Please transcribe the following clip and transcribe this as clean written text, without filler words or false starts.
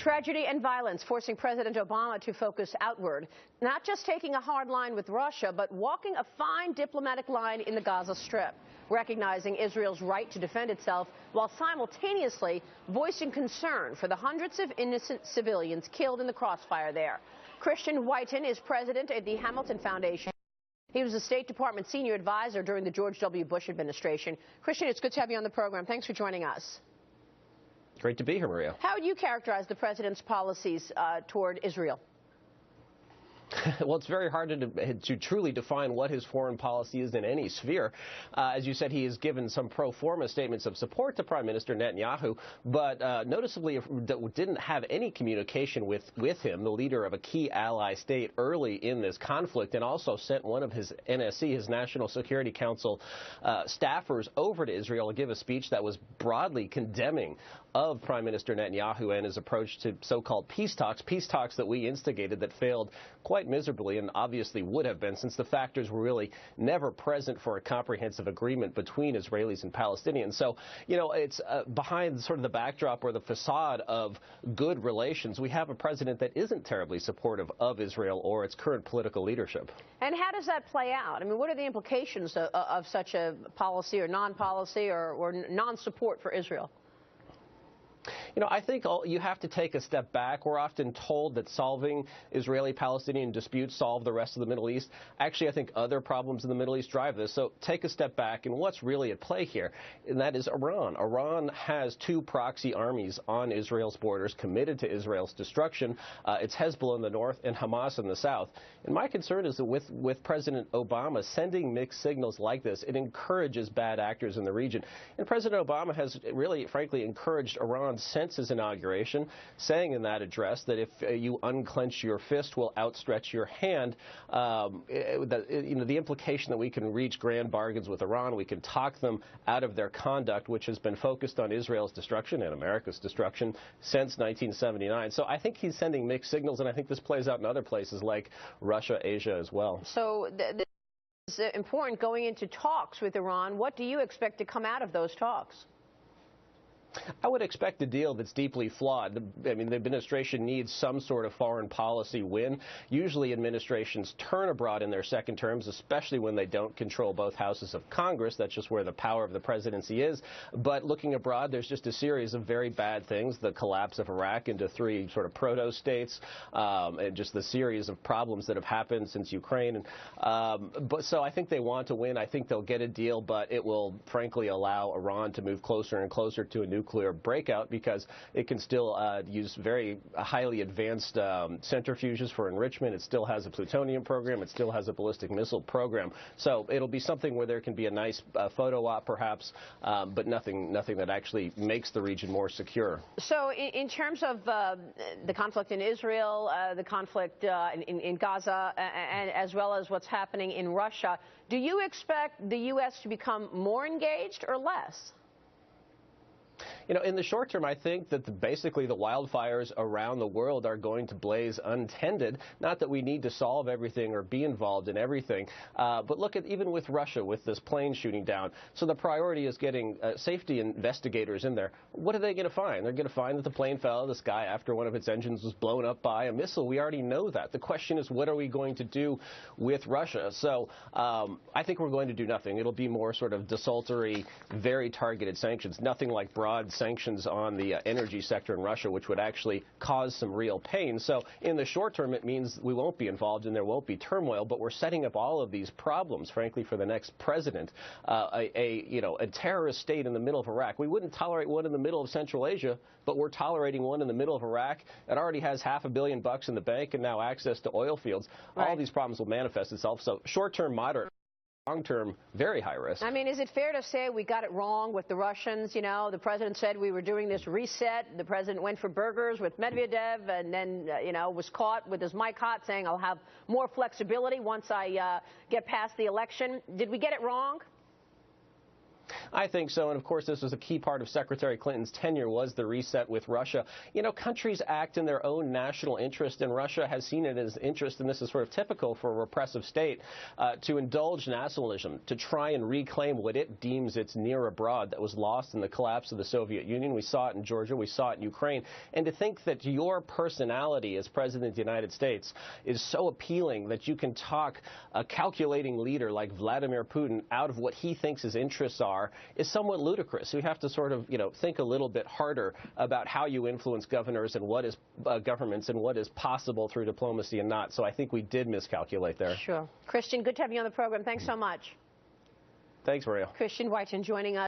Tragedy and violence forcing President Obama to focus outward, not just taking a hard line with Russia, but walking a fine diplomatic line in the Gaza Strip, recognizing Israel's right to defend itself while simultaneously voicing concern for the hundreds of innocent civilians killed in the crossfire there. Christian Whiton is president of the Hamilton Foundation. He was the State Department senior advisor during the George W. Bush administration. Christian, it's good to have you on the program. Thanks for joining us. Great to be here, Maria. How would you characterize the president's policies toward Israel? Well, it's very hard to truly define what his foreign policy is in any sphere. As you said, he has given some pro forma statements of support to Prime Minister Netanyahu, but noticeably didn't have any communication with him, the leader of a key ally state, early in this conflict, and also sent one of his NSC, his National Security Council staffers, over to Israel to give a speech that was broadly condemning of Prime Minister Netanyahu and his approach to so-called peace talks that we instigated that failed quite miserably, and obviously would have been, since the factors were really never present for a comprehensive agreement between Israelis and Palestinians. So, you know, it's behind sort of the backdrop or the facade of good relations, we have a president that isn't terribly supportive of Israel or its current political leadership. And how does that play out? I mean, what are the implications of such a policy or non-policy or non-support for Israel? You know, I think you have to take a step back. We're often told that solving Israeli-Palestinian disputes solve the rest of the Middle East. Actually, I think other problems in the Middle East drive this. So take a step back, and what's really at play here, and that is Iran. Iran has two proxy armies on Israel's borders committed to Israel's destruction. It's Hezbollah in the north and Hamas in the south. And my concern is that with President Obama sending mixed signals like this, it encourages bad actors in the region. And President Obama has really, frankly, encouraged Iran since his inauguration, saying in that address that if you unclench your fist, will outstretch your hand. The implication that we can reach grand bargains with Iran, we can talk them out of their conduct, which has been focused on Israel's destruction and America's destruction since 1979. So I think he's sending mixed signals, and I think this plays out in other places like Russia, Asia as well. So this is important going into talks with Iran. What do you expect to come out of those talks? I would expect a deal that's deeply flawed. I mean, the administration needs some sort of foreign policy win. Usually administrations turn abroad in their second terms, especially when they don't control both houses of Congress. That's just where the power of the presidency is. But looking abroad, there's just a series of very bad things. The collapse of Iraq into three sort of proto-states, and just the series of problems that have happened since Ukraine. So I think they want to win. I think they'll get a deal, but it will, frankly, allow Iran to move closer and closer to a nuclear breakout, because it can still use very highly advanced centrifuges for enrichment. It still has a plutonium program. It still has a ballistic missile program. So it'll be something where there can be a nice photo op, perhaps, but nothing that actually makes the region more secure. So in terms of the conflict in Israel, the conflict in Gaza, and as well as what's happening in Russia, do you expect the U.S. to become more engaged or less? You know, in the short term, I think that basically the wildfires around the world are going to blaze untended. Not that we need to solve everything or be involved in everything, but look at even with Russia, with this plane shooting down. So the priority is getting safety investigators in there. What are they going to find? They're going to find that the plane fell out of the sky after one of its engines was blown up by a missile. We already know that. The question is, what are we going to do with Russia? So I think we're going to do nothing. It'll be more sort of desultory, very targeted sanctions, nothing like broad sanctions on the energy sector in Russia, which would actually cause some real pain. So in the short term, it means we won't be involved and there won't be turmoil, but we're setting up all of these problems, frankly, for the next president. A terrorist state in the middle of Iraq. We wouldn't tolerate one in the middle of Central Asia, but we're tolerating one in the middle of Iraq that already has $500 million in the bank and now access to oil fields. Right. All these problems will manifest itself. So short-term, moderate. Long-term, very high risk. I mean, is it fair to say we got it wrong with the Russians? You know, the president said we were doing this reset. The president went for burgers with Medvedev and then, was caught with his mic hot saying, I'll have more flexibility once I get past the election. Did we get it wrong? I think so, and of course this was a key part of Secretary Clinton's tenure, was the reset with Russia. You know, countries act in their own national interest, and Russia has seen it as interest, and this is sort of typical for a repressive state, to indulge nationalism, to try and reclaim what it deems its near abroad that was lost in the collapse of the Soviet Union. We saw it in Georgia, we saw it in Ukraine, and to think that your personality as President of the United States is so appealing that you can talk a calculating leader like Vladimir Putin out of what he thinks his interests are is somewhat ludicrous. We have to sort of, you know, think a little bit harder about how you influence governors and what is governments and what is possible through diplomacy and not. So I think we did miscalculate there. Sure. Christian, good to have you on the program. Thanks so much. Thanks, Maria. Christian Whiton joining us.